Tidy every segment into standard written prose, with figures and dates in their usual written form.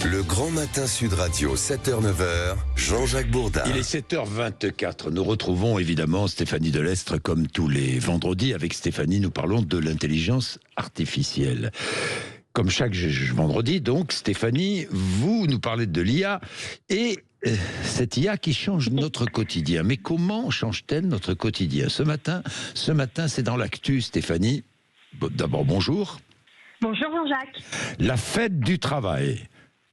Le Grand Matin Sud Radio, 7h-9h, Jean-Jacques Bourdin. Il est 7h24. Nous retrouvons évidemment Stéphanie Delestre comme tous les vendredis. Avec Stéphanie, nous parlons de l'intelligence artificielle. Comme chaque vendredi, donc, Stéphanie, vous nous parlez de l'IA et cette IA qui change notre quotidien. Mais comment change-t-elle notre quotidien ? Ce matin, c'est dans l'actu, Stéphanie. D'abord, bonjour. Bonjour Jean-Jacques. La fête du travail.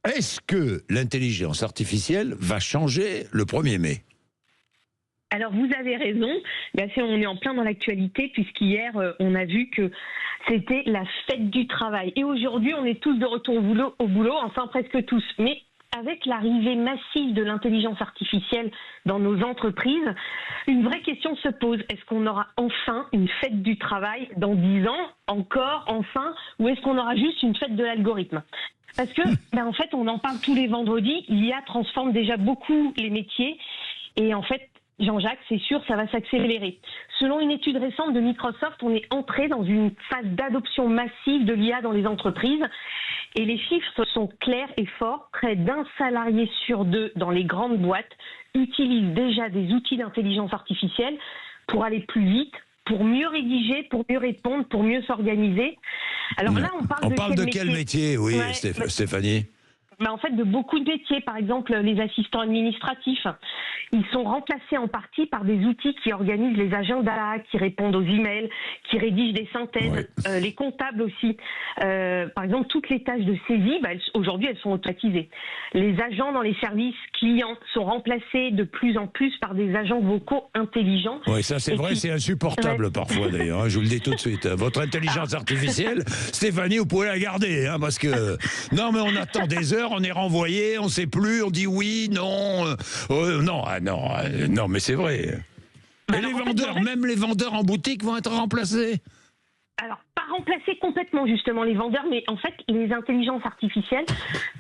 Est-ce que l'intelligence artificielle va changer le 1er mai ? Alors vous avez raison, on est en plein dans l'actualité puisqu'hier on a vu que c'était la fête du travail. Et aujourd'hui on est tous de retour au boulot, enfin presque tous. Mais avec l'arrivée massive de l'intelligence artificielle dans nos entreprises, une vraie question se pose. Est-ce qu'on aura enfin une fête du travail dans 10 ans, encore, enfin, ou est-ce qu'on aura juste une fête de l'algorithme ? Parce que, en fait, on en parle tous les vendredis, l'IA transforme déjà beaucoup les métiers, et en fait, Jean-Jacques, c'est sûr, ça va s'accélérer. Selon une étude récente de Microsoft, on est entré dans une phase d'adoption massive de l'IA dans les entreprises. Et les chiffres sont clairs et forts. Près d'un salarié sur 2 dans les grandes boîtes utilise déjà des outils d'intelligence artificielle pour aller plus vite, pour mieux rédiger, pour mieux répondre, pour mieux s'organiser. Alors là, on parle de quel métier, oui, ouais, Stéphanie ? En fait, de beaucoup de métiers. Par exemple, les assistants administratifs. Ils sont remplacés en partie par des outils qui organisent les agendas, qui répondent aux emails, qui rédigent des synthèses, les comptables aussi. Par exemple, toutes les tâches de saisie, aujourd'hui, elles sont automatisées. Les agents dans les services clients sont remplacés de plus en plus par des agents vocaux intelligents. Oui, ça c'est vrai, c'est insupportable parfois d'ailleurs, hein, je vous le dis tout de suite. Votre intelligence artificielle, Stéphanie, vous pouvez la garder, hein, parce que... Non, mais on attend des heures, on est renvoyé, on ne sait plus, on dit oui, non... non, mais c'est vrai. Et les vendeurs, même les vendeurs en boutique vont être remplacés. Alors, pas remplacer complètement justement les vendeurs, mais en fait, les intelligences artificielles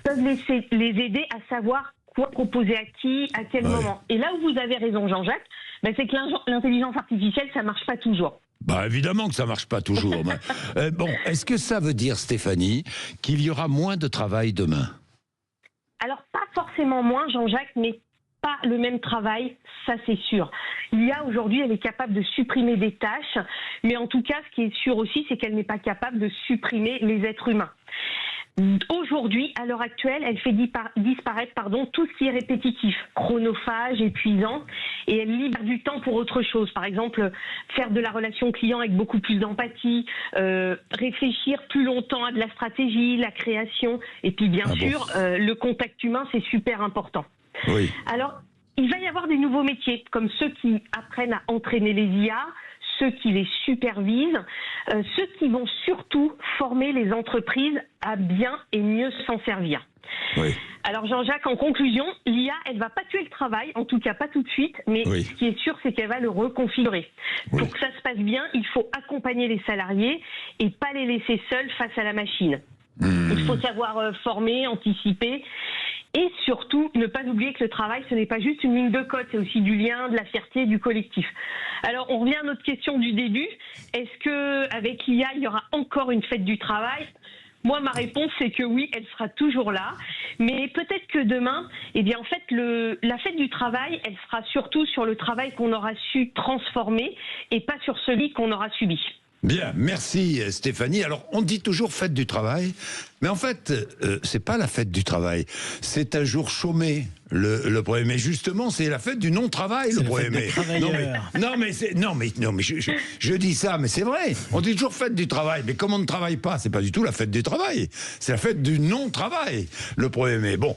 peuvent les aider à savoir quoi proposer à qui, à quel moment. Et là où vous avez raison, Jean-Jacques, c'est que l'intelligence artificielle, ça marche pas toujours. Évidemment que ça marche pas toujours. Bon, est-ce que ça veut dire, Stéphanie, qu'il y aura moins de travail demain ? Alors, pas forcément moins, Jean-Jacques, mais pas le même travail, ça c'est sûr. L'IA aujourd'hui, elle est capable de supprimer des tâches, mais en tout cas, ce qui est sûr aussi, c'est qu'elle n'est pas capable de supprimer les êtres humains. Aujourd'hui, à l'heure actuelle, elle fait disparaître tout ce qui est répétitif, chronophage, épuisant, et elle libère du temps pour autre chose. Par exemple, faire de la relation client avec beaucoup plus d'empathie, réfléchir plus longtemps à de la stratégie, la création, et puis bien sûr, le contact humain, c'est super important. Oui. Alors, il va y avoir des nouveaux métiers, comme ceux qui apprennent à entraîner les IA, ceux qui les supervisent, ceux qui vont surtout former les entreprises à bien et mieux s'en servir. Oui. Alors Jean-Jacques, en conclusion, l'IA, elle va pas tuer le travail, en tout cas pas tout de suite, mais ce qui est sûr, c'est qu'elle va le reconfigurer. Pour que ça se passe bien, il faut accompagner les salariés et pas les laisser seuls face à la machine. Il faut savoir former, anticiper. Et surtout, ne pas oublier que le travail, ce n'est pas juste une ligne de code, c'est aussi du lien, de la fierté, du collectif. Alors, on revient à notre question du début. Est-ce qu'avec l'IA, il y aura encore une fête du travail ? Moi, ma réponse, c'est que oui, elle sera toujours là. Mais peut-être que demain, en fait, la fête du travail, elle sera surtout sur le travail qu'on aura su transformer et pas sur celui qu'on aura subi. Bien, merci Stéphanie. Alors, on dit toujours fête du travail, mais en fait, c'est pas la fête du travail. C'est un jour chômé, le 1er mai. Justement, c'est la fête du non-travail, le 1er mai. Je dis ça, mais c'est vrai. On dit toujours fête du travail, mais comme on ne travaille pas, c'est pas du tout la fête du travail. C'est la fête du non-travail, le 1er mai. Bon.